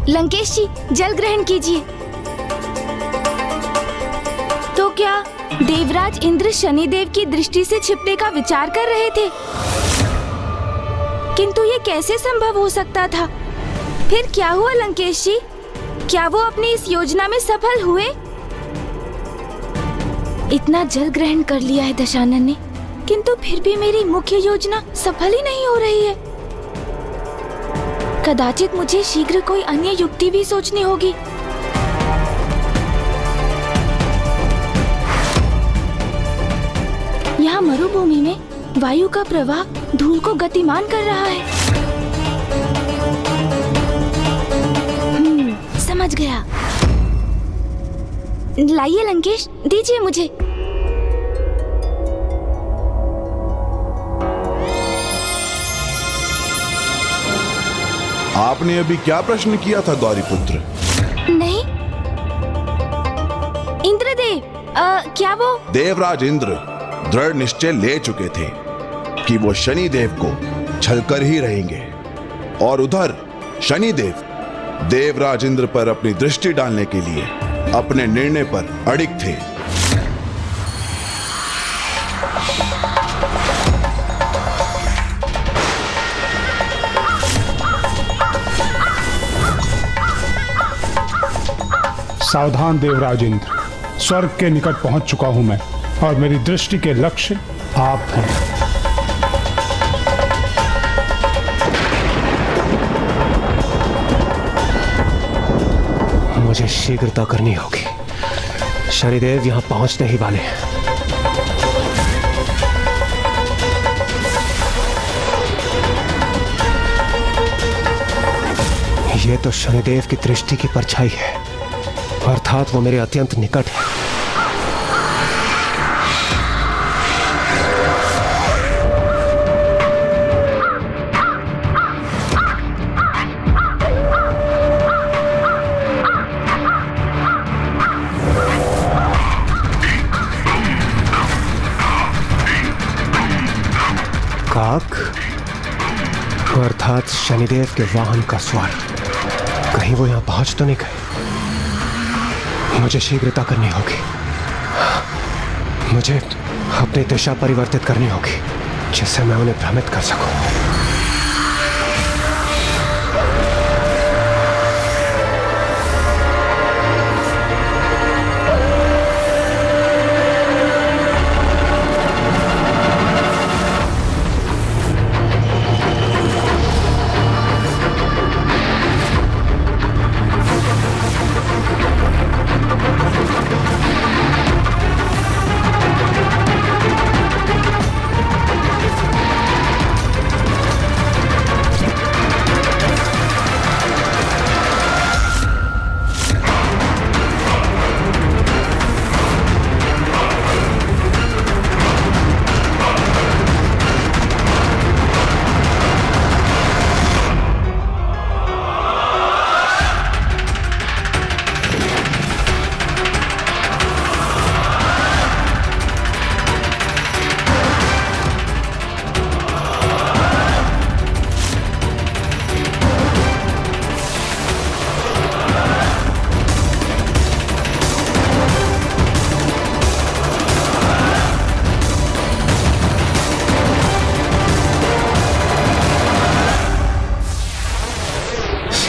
लंकेश जी, जल ग्रहण कीजिए। तो क्या देवराज इंद्र शनिदेव की दृष्टि से छिपने का विचार कर रहे थे? किंतु ये कैसे संभव हो सकता था? फिर क्या हुआ लंकेश जी? क्या वो अपनी इस योजना में सफल हुए? इतना जल ग्रहण कर लिया है दशानन ने, किंतु फिर भी मेरी मुख्य योजना सफल ही नहीं हो रही है। कदाचित मुझे शीघ्र कोई अन्य युक्ति भी सोचनी होगी। यहाँ मरुभूमि में वायु का प्रवाह धूल को गतिमान कर रहा है। समझ गया। लाइए लंकेश, दीजिए मुझे। आपने अभी क्या प्रश्न किया था गौरीपुत्र? नहीं, इंद्रदेव, क्या वो? देवराज इंद्र दृढ़ निश्चय ले चुके थे कि वो शनिदेव को छलकर ही रहेंगे, और उधर शनिदेव देवराज इंद्र पर अपनी दृष्टि डालने के लिए अपने निर्णय पर अड़िग थे। सावधान देवराज इंद्र, स्वर्ग के निकट पहुंच चुका हूं मैं, और मेरी दृष्टि के लक्ष्य आप हैं। मुझे शीघ्रता करनी होगी। शनिदेव यहाँ पहुंचने ही वाले हैं। ये तो शनिदेव की दृष्टि की परछाई है, अर्थात वो मेरे अत्यंत निकट है। काक, अर्थात शनिदेव के वाहन का स्वार, कहीं वो यहाँ पहुंच तो नहीं गए। मुझे शीघ्रता करनी होगी। मुझे अपनी दिशा परिवर्तित करनी होगी, जिससे मैं उन्हें भ्रमित कर सकूं।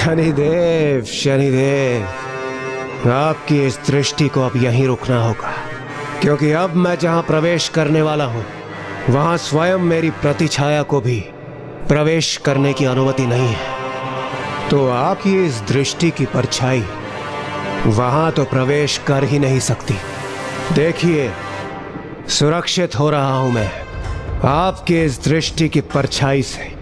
शनिदेव, शनिदेव, आपकी इस दृष्टि को अब यहीं रुकना होगा, क्योंकि अब मैं जहां प्रवेश करने वाला हूं, वहां स्वयं मेरी प्रतिछाया को भी प्रवेश करने की अनुमति नहीं है। तो आपकी इस दृष्टि की परछाई वहां तो प्रवेश कर ही नहीं सकती। देखिए, सुरक्षित हो रहा हूं मैं आपकी इस दृष्टि की परछाई से।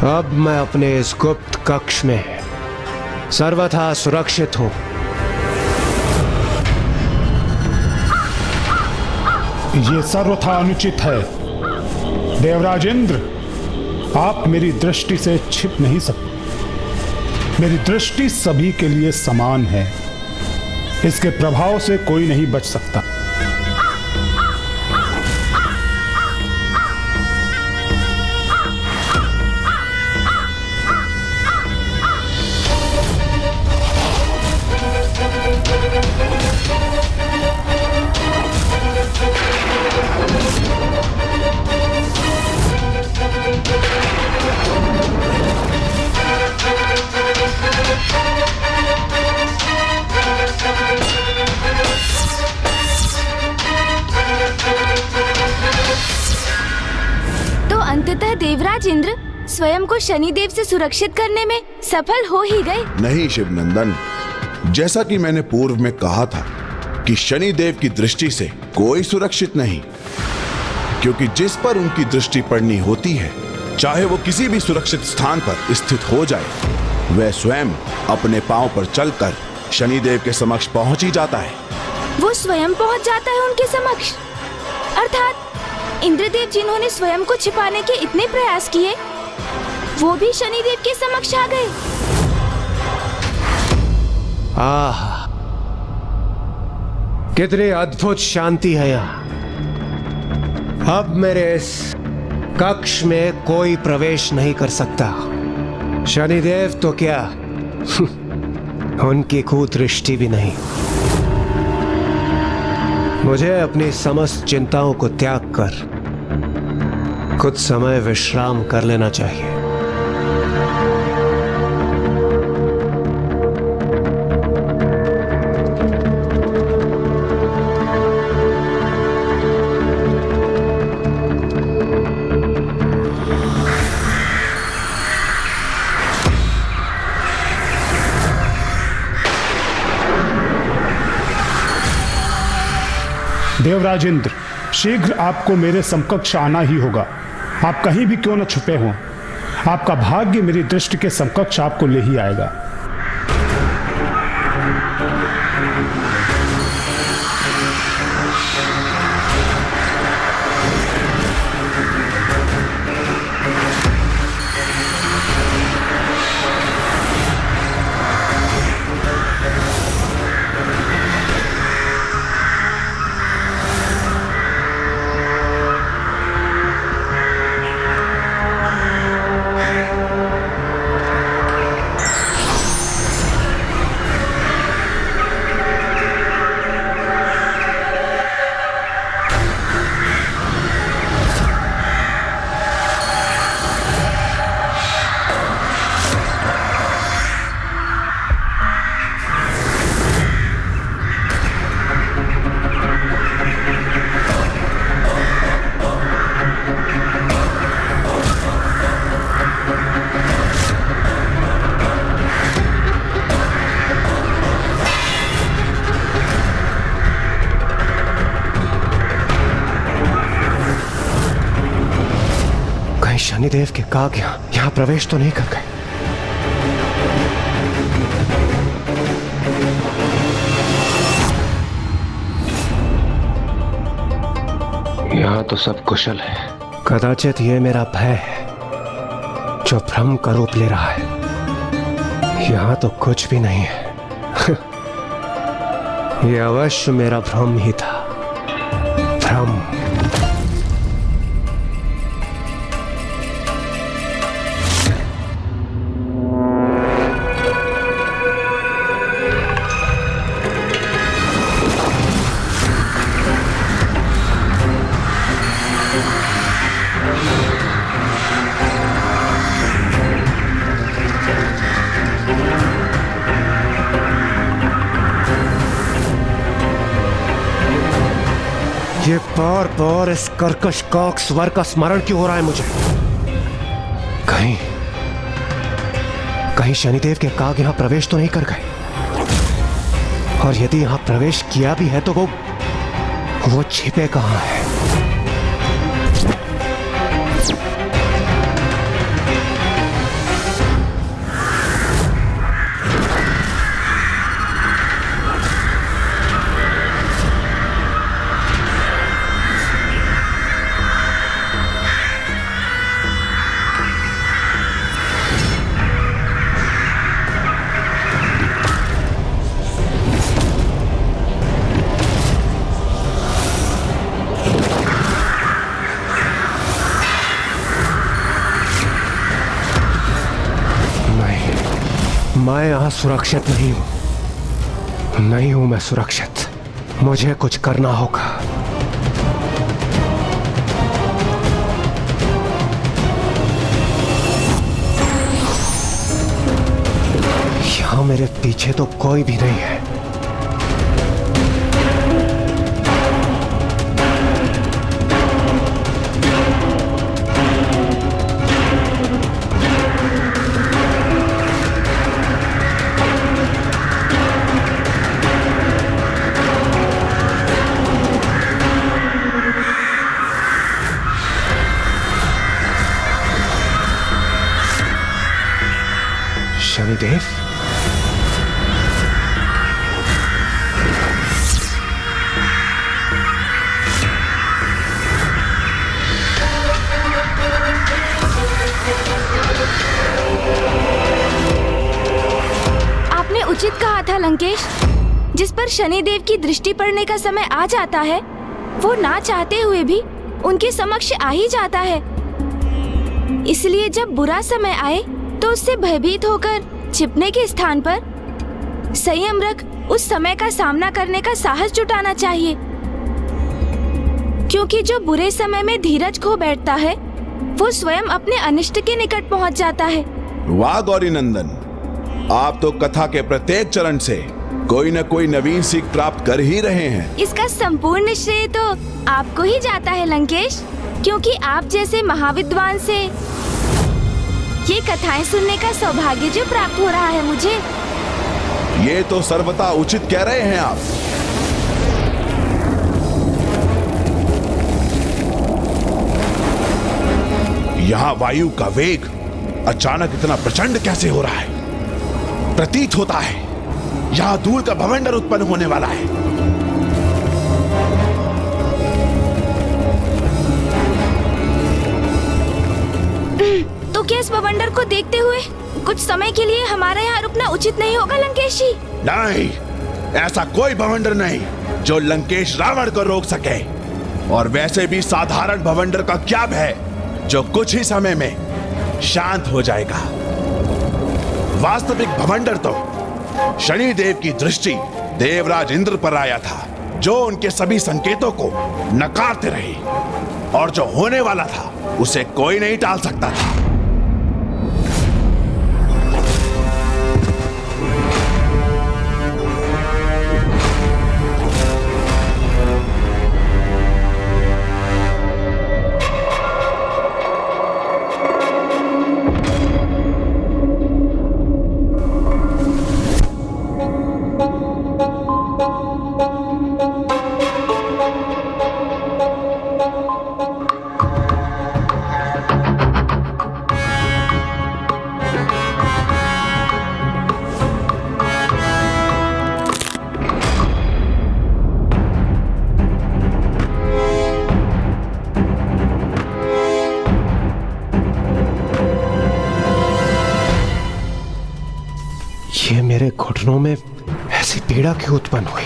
अब मैं अपने इस गुप्त कक्ष में सर्वथा सुरक्षित हूं। ये सर्वथा अनुचित है। देवराज इंद्र, आप मेरी दृष्टि से छिप नहीं सकते। मेरी दृष्टि सभी के लिए समान है। इसके प्रभाव से कोई नहीं बच सकता। अंततः देवराज इंद्र स्वयं को शनिदेव से सुरक्षित करने में सफल हो ही गए। नहीं शिवनंदन, जैसा कि मैंने पूर्व में कहा था कि शनिदेव की दृष्टि से कोई सुरक्षित नहीं, क्योंकि जिस पर उनकी दृष्टि पड़नी होती है, चाहे वो किसी भी सुरक्षित स्थान पर स्थित हो जाए, वह स्वयं अपने पांव पर चलकर शनिदेव के समक्ष पहुंच ही जाता है। वो स्वयं पहुंच जाता है उनके समक्ष, अर्थात इंद्रदेव जिन्होंने स्वयं को छिपाने के इतने प्रयास किए, वो भी शनिदेव के समक्ष आ गए। आह, कितनी अद्भुत शांति है यहाँ। अब मेरे इस कक्ष में कोई प्रवेश नहीं कर सकता। शनिदेव तो क्या उनकी कुदृष्टि भी नहीं। मुझे अपनी समस्त चिंताओं को त्याग कर कुछ समय विश्राम कर लेना चाहिए। देवराज इंद्र, शीघ्र आपको मेरे समकक्ष आना ही होगा। आप कहीं भी क्यों न छुपे हों, आपका भाग्य मेरी दृष्टि के समकक्ष आपको ले ही आएगा। शनिदेव के काग यहाँ प्रवेश तो नहीं कर गए। यहाँ तो सब कुशल है। कदाचित ये मेरा भय है जो भ्रम का रूप ले रहा है। यहाँ तो कुछ भी नहीं है। ये अवश्य मेरा भ्रम ही था। भ्रम। ये बार बार इस कर्कश काक स्वर का स्मरण क्यों हो रहा है मुझे? कहीं शनिदेव के काग यहां प्रवेश तो नहीं कर गए। और यदि यहां प्रवेश किया भी है तो वो छिपे कहां है? मैं यहाँ सुरक्षित नहीं हूं मैं सुरक्षित। मुझे कुछ करना होगा। यहाँ मेरे पीछे तो कोई भी नहीं है। शनिदेव, आपने उचित कहा था लंकेश। जिस पर शनिदेव की दृष्टि पड़ने का समय आ जाता है, वो ना चाहते हुए भी उनके समक्ष आ ही जाता है। इसलिए जब बुरा समय आए तो उससे भयभीत होकर छिपने के स्थान पर संयम रख उस समय का सामना करने का साहस जुटाना चाहिए, क्योंकि जो बुरे समय में धीरज खो बैठता है वो स्वयं अपने अनिष्ट के निकट पहुंच जाता है। वाह गौरी नंदन, आप तो कथा के प्रत्येक चरण से कोई न कोई नवीन सीख प्राप्त कर ही रहे हैं। इसका संपूर्ण श्रेय तो आपको ही जाता है लंकेश, क्योंकि आप जैसे महाविद्वान से ये कथाएं सुनने का सौभाग्य जो प्राप्त हो रहा है मुझे। ये तो सर्वथा उचित कह रहे हैं आप। यहाँ वायु का वेग अचानक इतना प्रचंड कैसे हो रहा है? प्रतीत होता है यहाँ धूल का भवंडर उत्पन्न होने वाला है। तो क्या इस बवंडर को देखते हुए कुछ समय के लिए हमारा यहाँ रुकना उचित नहीं होगा लंकेश जी? नहीं, ऐसा कोई भवंडर नहीं जो लंकेश रावण को रोक सके। और वैसे भी साधारण भवंडर का क्या भय जो कुछ ही समय में शांत हो जाएगा। वास्तविक भवंडर तो शनिदेव की दृष्टि देवराज इंद्र पर आया था, जो उनके सभी संकेतों को नकारते रहे, और जो होने वाला था उसे कोई नहीं टाल सकता था। ये मेरे घुटनों में ऐसी पीड़ा क्यों उत्पन्न हुई?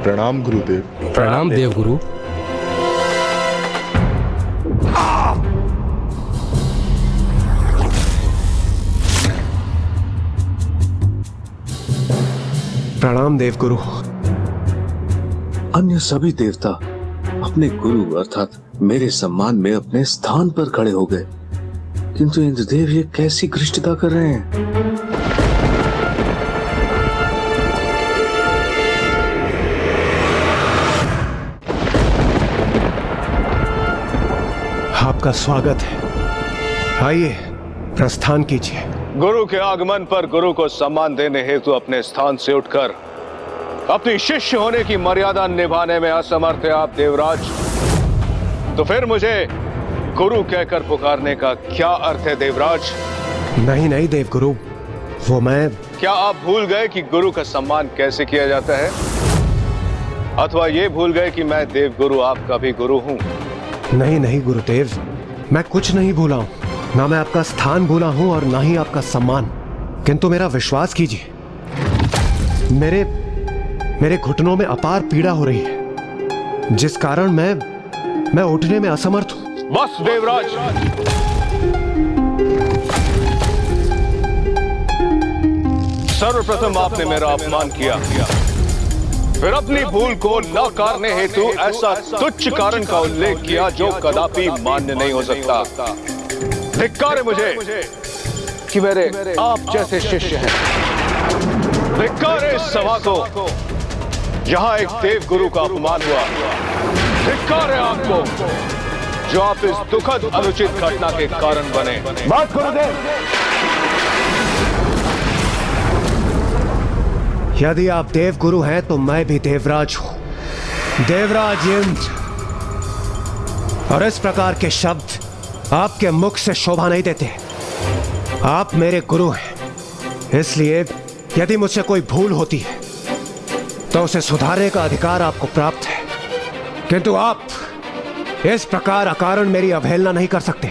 प्रणाम गुरुदेव। प्रणाम देवगुरु। प्रणाम देवगुरु। अन्य सभी देवता अपने गुरु अर्थात मेरे सम्मान में अपने स्थान पर खड़े हो गए, किंतु इंद्रदेव ये कैसी घृष्टता कर रहे हैं? आपका स्वागत है, आइए प्रस्थान कीजिए। गुरु के आगमन पर गुरु को सम्मान देने हेतु अपने स्थान से उठकर अपनी शिष्य होने की मर्यादा निभाने में असमर्थ है आप देवराज, तो फिर मुझे गुरु कहकर पुकारने का क्या अर्थ है देवराज? नहीं नहीं देवगुरु, वो मैं... क्या आप भूल गए कि गुरु का सम्मान कैसे किया जाता है? अथवा ये भूल गए कि मैं देवगुरु आपका भी गुरु हूं? नहीं नहीं गुरुदेव, मैं कुछ नहीं भूला हूं। ना मैं आपका स्थान भूला हूं और ना ही आपका सम्मान, किंतु मेरा विश्वास कीजिए, मेरे घुटनों में अपार पीड़ा हो रही है, जिस कारण मैं उठने में असमर्थ हूं। बस देवराज, सर्वप्रथम आपने मेरा अपमान किया, फिर अपनी भूल को नकारने हेतु ऐसा तुच्छ कारण का उल्लेख किया जो कदापि मान्य नहीं हो सकता। धिक्कार है मुझे कि मेरे आप जैसे शिष्य हैं। धिक्कार है इस सभा को जहां एक देव गुरु का अपमान हुआ। धिक्कार है आपको जो आप इस दुखद अनुचित घटना के कारण बने। बात गुरुदेव, यदि आप देव गुरु हैं तो मैं भी देवराज हूं, देवराज इंद्र, और इस प्रकार के शब्द आपके मुख से शोभा नहीं देते। आप मेरे गुरु हैं, इसलिए यदि मुझसे कोई भूल होती है तो उसे सुधारने का अधिकार आपको प्राप्त है, किंतु आप इस प्रकार अकारण मेरी अवहेलना नहीं कर सकते।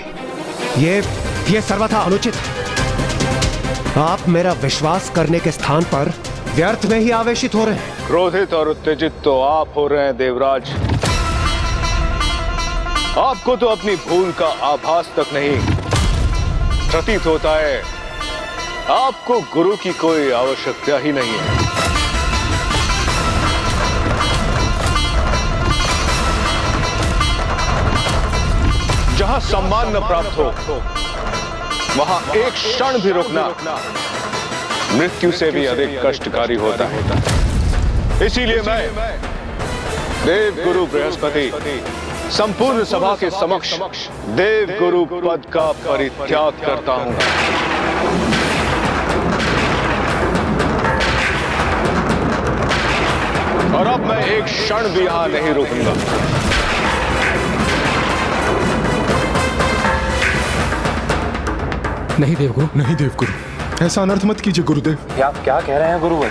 ये सर्वथा अनुचित है। आप मेरा विश्वास करने के स्थान पर व्यर्थ में ही आवेशित हो रहे हैं। क्रोधित और उत्तेजित तो आप हो रहे हैं देवराज। आपको तो अपनी भूल का आभास तक नहीं प्रतीत होता है। आपको गुरु की कोई आवश्यकता ही नहीं है। जहां सम्मान न प्राप्त हो वहां एक क्षण भी रुकना मृत्यु से भी अधिक कष्टकारी होता है। इसीलिए मैं देव गुरु बृहस्पति संपूर्ण सभा के समक्ष देव गुरु पद का परित्याग करता हूं। और अब मैं एक क्षण भी यहां नहीं रुकूंगा। नहीं देवगुरु, नहीं देवगुरु, ऐसा अनर्थ मत कीजिए गुरुदेव। आप क्या कह रहे हैं गुरुवर?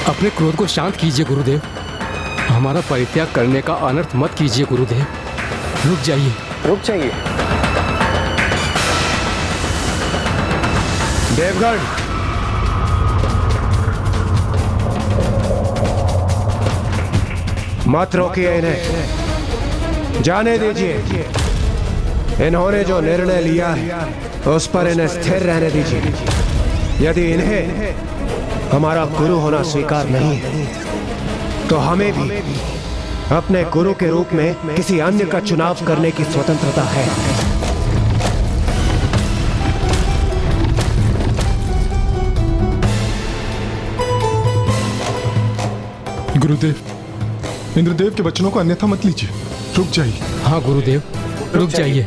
अपने क्रोध को शांत कीजिए गुरुदेव। हमारा परित्याग करने का अनर्थ मत कीजिए गुरुदेव। रुक जाइए, रुक जाइए। देवगण, मत रोकिए इन्हें, जाने दीजिए। इन्होंने जो निर्णय लिया है उस पर इन्हें स्थिर रहने दीजिए। यदि इन्हें हमारा गुरु होना स्वीकार नहीं है तो हमें भी अपने गुरु के रूप में किसी अन्य का चुनाव करने की स्वतंत्रता है। गुरुदेव, इंद्रदेव के वचनों को अन्यथा मत लीजिए, रुक जाइए। हाँ गुरुदेव, रुक जाइए।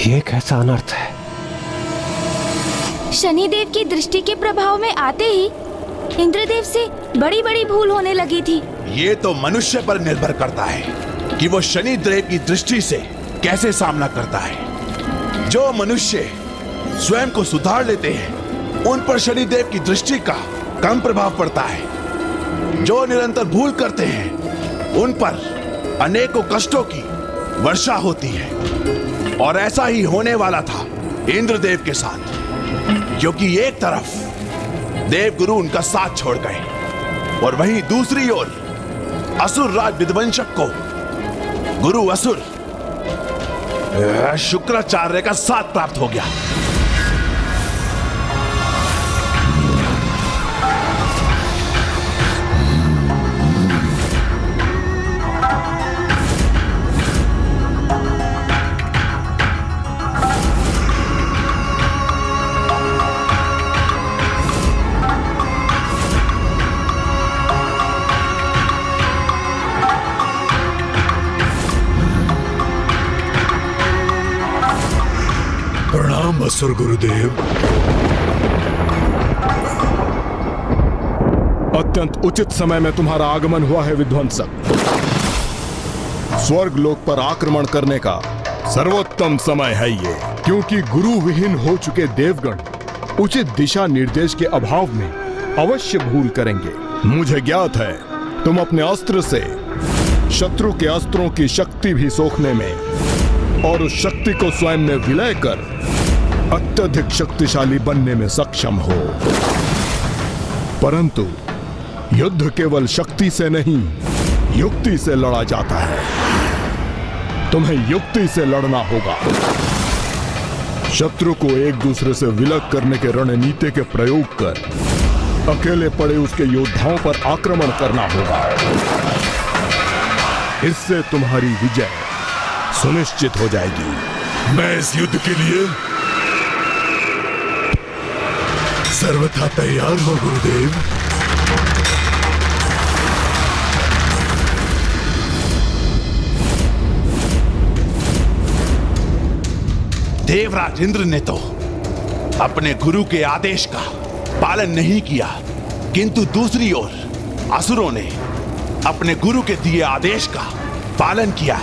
ये कैसा अनर्थ है? शनिदेव की दृष्टि के प्रभाव में आते ही इंद्रदेव से बड़ी बड़ी भूल होने लगी थी। ये तो मनुष्य पर निर्भर करता है कि वो शनिदेव की दृष्टि से कैसे सामना करता है। जो मनुष्य स्वयं को सुधार लेते हैं उन पर शनिदेव की दृष्टि का कम प्रभाव पड़ता है। जो निरंतर भूल करते हैं उन पर अनेकों कष्टों की वर्षा होती है। और ऐसा ही होने वाला था इंद्रदेव के साथ, क्योंकि एक तरफ देवगुरु उनका साथ छोड़ गए और वहीं दूसरी ओर असुर राज विध्वंसक को गुरु असुर शुक्राचार्य का साथ प्राप्त हो गया। असुर गुरुदेव, अत्यंत उचित समय में तुम्हारा आगमन हुआ है विध्वंसक। स्वर्ग लोक पर आक्रमण करने का सर्वोत्तम समय है ये, क्योंकि गुरु विहीन हो चुके देवगण उचित दिशा निर्देश के अभाव में अवश्य भूल करेंगे। मुझे ज्ञात है तुम अपने अस्त्र से शत्रु के अस्त्रों की शक्ति भी सोखने में और उस शक्ति को स्वयं में विलय कर अत्यधिक शक्तिशाली बनने में सक्षम हो। परंतु युद्ध केवल शक्ति से नहीं, युक्ति से लड़ा जाता है। तुम्हें युक्ति से लड़ना होगा। शत्रु को एक दूसरे से विलग करने के रणनीति के प्रयोग कर अकेले पड़े उसके योद्धाओं पर आक्रमण करना होगा। इससे तुम्हारी विजय सुनिश्चित हो जाएगी। मैं इस युद्ध के लिए सर्वथा तैयार हूं गुरुदेव। देवराज इंद्र ने तो अपने गुरु के आदेश का पालन नहीं किया, किंतु दूसरी ओर असुरों ने अपने गुरु के दिए आदेश का पालन किया।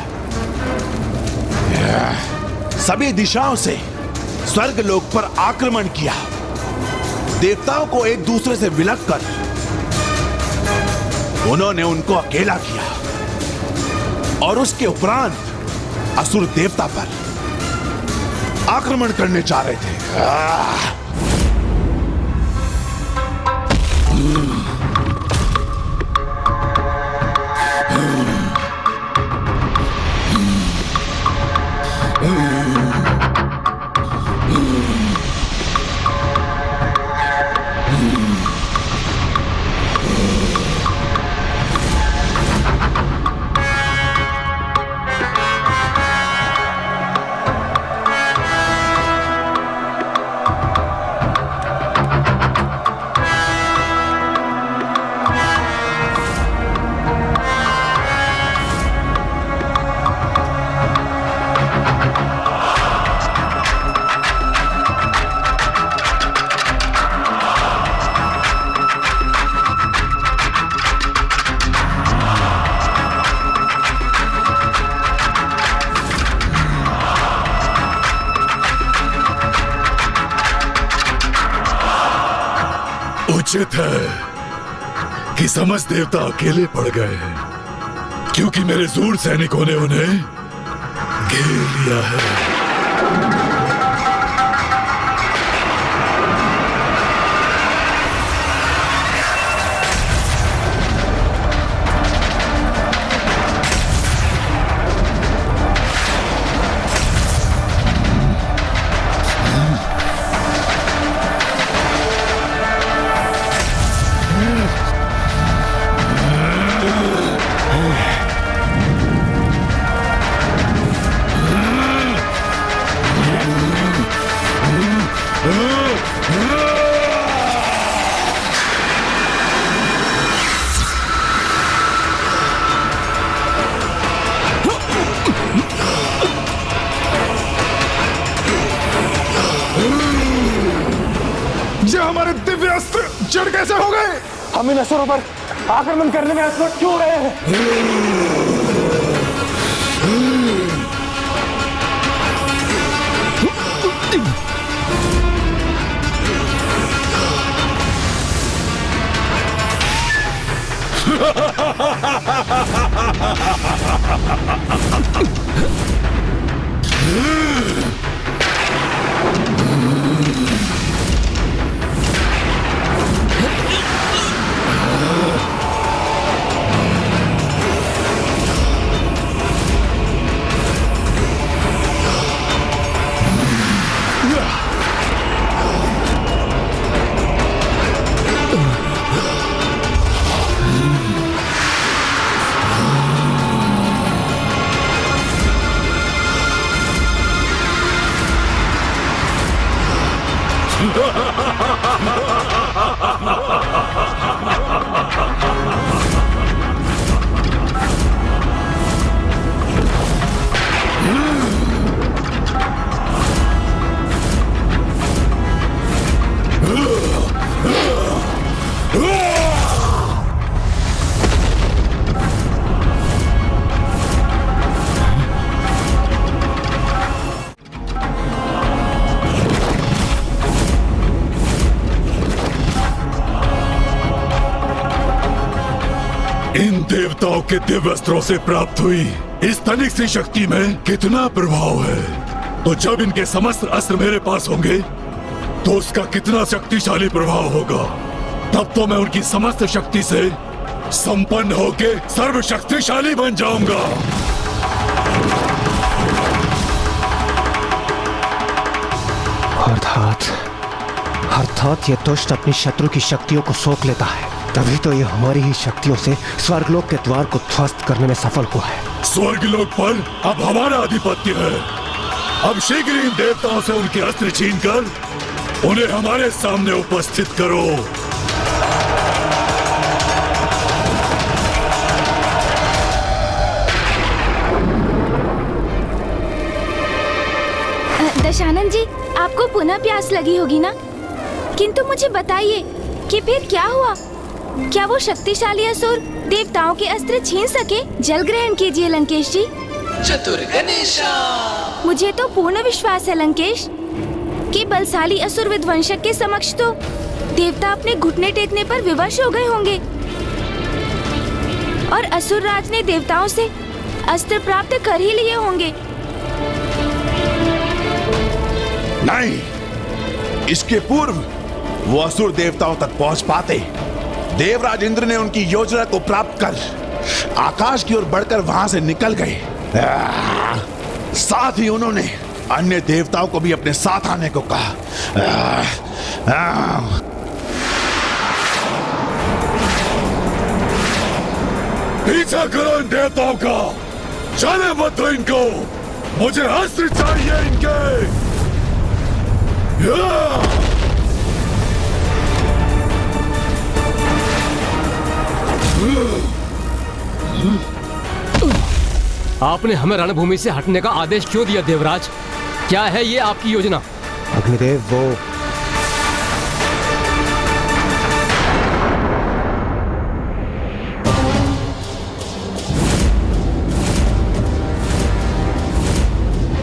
सभी दिशाओं से स्वर्गलोक पर आक्रमण किया। देवताओं को एक दूसरे से विलग कर उन्होंने उनको अकेला किया और उसके उपरांत असुर देवता पर आक्रमण करने चाह रहे थे। उचित है कि समस्त देवता अकेले पड़ गए हैं, क्योंकि मेरे सूर सैनिकों ने उन्हें घेर लिया है। ये हमारे दिव्य अस्त्र जड़ कैसे हो गए? हम इन असुरों पर आक्रमण करने में असमर्थ क्यों रहे हैं? देवताओं के दिव्य अस्त्रों से प्राप्त हुई इस तनिक सी शक्ति में कितना प्रभाव है, तो जब इनके समस्त अस्त्र मेरे पास होंगे तो उसका कितना शक्तिशाली प्रभाव होगा। तब तो मैं उनकी समस्त शक्ति से संपन्न होके सर्वशक्तिशाली बन जाऊंगा। अर्थात ये दुष्ट अपनी शत्रु की शक्तियों को सोख लेता है, तभी तो ये हमारी ही शक्तियों से स्वर्गलोक के द्वार को ध्वस्त करने में सफल हुआ है। स्वर्गलोक पर अब हमारा आधिपत्य है। अब शीघ्र इन देवताओं से उनके अस्त्र छीनकर उन्हें हमारे सामने उपस्थित करो। दशानन जी, आपको पुनः प्यास लगी होगी ना? किंतु मुझे बताइए कि फिर क्या हुआ? क्या वो शक्तिशाली असुर देवताओं के अस्त्र छीन सके? जल ग्रहण कीजिए लंकेश जी। चतुर गणेशा। मुझे तो पूर्ण विश्वास है लंकेश कि बलशाली असुर विध्वंसक के समक्ष तो देवता अपने घुटने टेकने पर विवश हो गए होंगे और असुर राज ने देवताओं से अस्त्र प्राप्त कर ही लिए होंगे। नहीं, इसके पूर्व वो असुर देवताओं तक पहुंच पाते, देवराज इंद्र ने उनकी योजना को प्राप्त कर आकाश की ओर बढ़कर वहां से निकल गए। साथ ही उन्होंने अन्य देवताओं को भी अपने साथ आने को कहा। पीछा करो इन देवताओं का, चले मत दो इनको, मुझे अस्त्र चाहिए इनके। आपने हमें रणभूमि से हटने का आदेश क्यों दिया देवराज? क्या है ये आपकी योजना? अग्निदेव, वो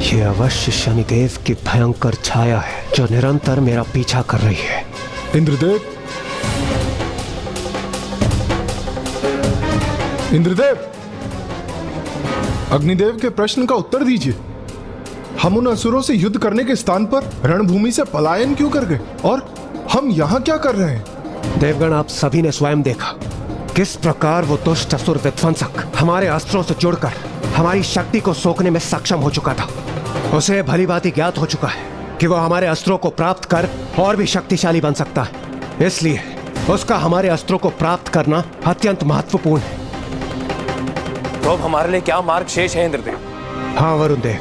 ये अवश्य शनिदेव की भयंकर छाया है जो निरंतर मेरा पीछा कर रही है। इंद्रदेव, इंद्रदेव, अग्निदेव के प्रश्न का उत्तर दीजिए। हम उन असुरों से युद्ध करने के स्थान पर रणभूमि से पलायन क्यों कर गए और हम यहाँ क्या कर रहे हैं? देवगण, आप सभी ने स्वयं देखा किस प्रकार वो दुष्ट असुर विध्वंसक हमारे अस्त्रों से जुड़कर हमारी शक्ति को सोखने में सक्षम हो चुका था। उसे भली भांति ज्ञात हो चुका है कि वो हमारे अस्त्रों को प्राप्त कर और भी शक्तिशाली बन सकता है, इसलिए उसका हमारे अस्त्रों को प्राप्त करना अत्यंत महत्वपूर्ण है। तो अब हमारे लिए क्या मार्ग शेष है इंद्रदेव? हाँ वरुण देव,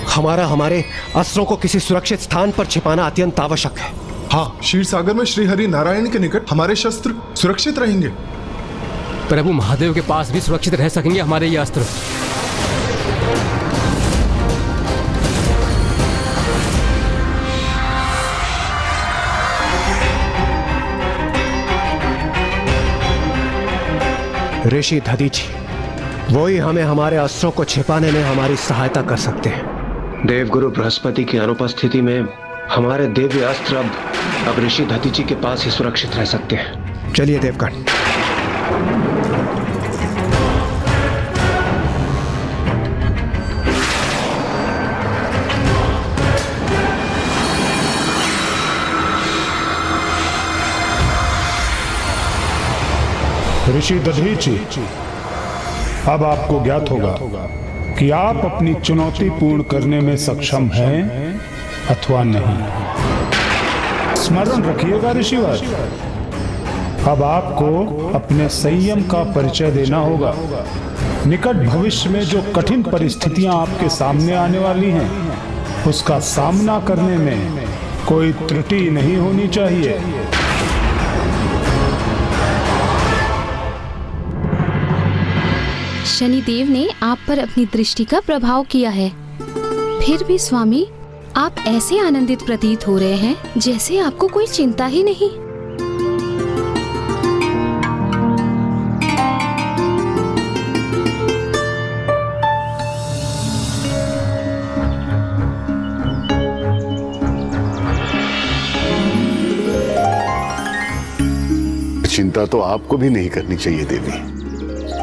हमारे अस्त्रों को किसी सुरक्षित स्थान पर छिपाना अत्यंत आवश्यक है। हाँ, क्षीर सागर में श्री हरि नारायण के निकट हमारे शस्त्र सुरक्षित रहेंगे। प्रभु महादेव के पास भी सुरक्षित रह सकेंगे हमारे ये अस्त्र। ऋषि दधीचि, वो ही हमें हमारे अस्त्रों को छिपाने में हमारी सहायता कर सकते हैं। देवगुरु बृहस्पति की अनुपस्थिति में हमारे दिव्य अस्त्र अब ऋषि दधीचि के पास ही सुरक्षित रह सकते हैं। चलिए देवगण। ऋषि दधीचि, अब आपको ज्ञात होगा कि आप अपनी चुनौती पूर्ण करने में सक्षम हैं अथवा नहीं। स्मरण रखिएगा ऋषिवर, अब आपको अपने संयम का परिचय देना होगा। निकट भविष्य में जो कठिन परिस्थितियां आपके सामने आने वाली हैं, उसका सामना करने में कोई त्रुटि नहीं होनी चाहिए। शनिदेव ने आप पर अपनी दृष्टि का प्रभाव किया है, फिर भी स्वामी आप ऐसे आनंदित प्रतीत हो रहे हैं जैसे आपको कोई चिंता ही नहीं। चिंता तो आपको भी नहीं करनी चाहिए देवी,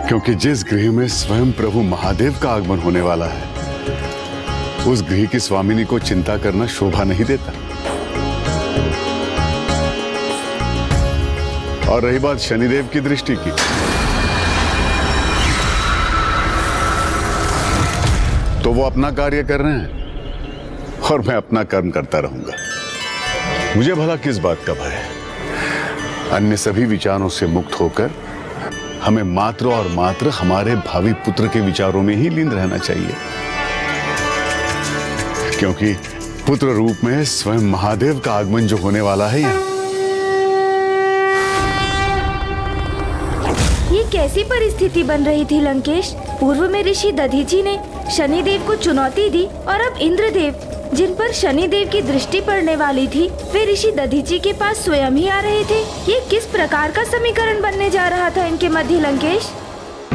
क्योंकि जिस गृह में स्वयं प्रभु महादेव का आगमन होने वाला है, उस गृह की स्वामिनी को चिंता करना शोभा नहीं देता। और रही बात शनिदेव की दृष्टि की, तो वो अपना कार्य कर रहे हैं और मैं अपना कर्म करता रहूंगा। मुझे भला किस बात का भय है? अन्य सभी विचारों से मुक्त होकर हमें मात्र और मात्र हमारे भावी पुत्र के विचारों में ही लीन रहना चाहिए, क्योंकि पुत्र रूप में स्वयं महादेव का आगमन जो होने वाला है ये कैसी परिस्थिति बन रही थी लंकेश? पूर्व में ऋषि दधीची ने शनिदेव को चुनौती दी और अब इंद्रदेव, जिन पर शनिदेव की दृष्टि पड़ने वाली थी, वे ऋषि दधीची के पास स्वयं ही आ रहे थे। ये किस प्रकार का समीकरण बनने जा रहा था इनके मध्य लंकेश?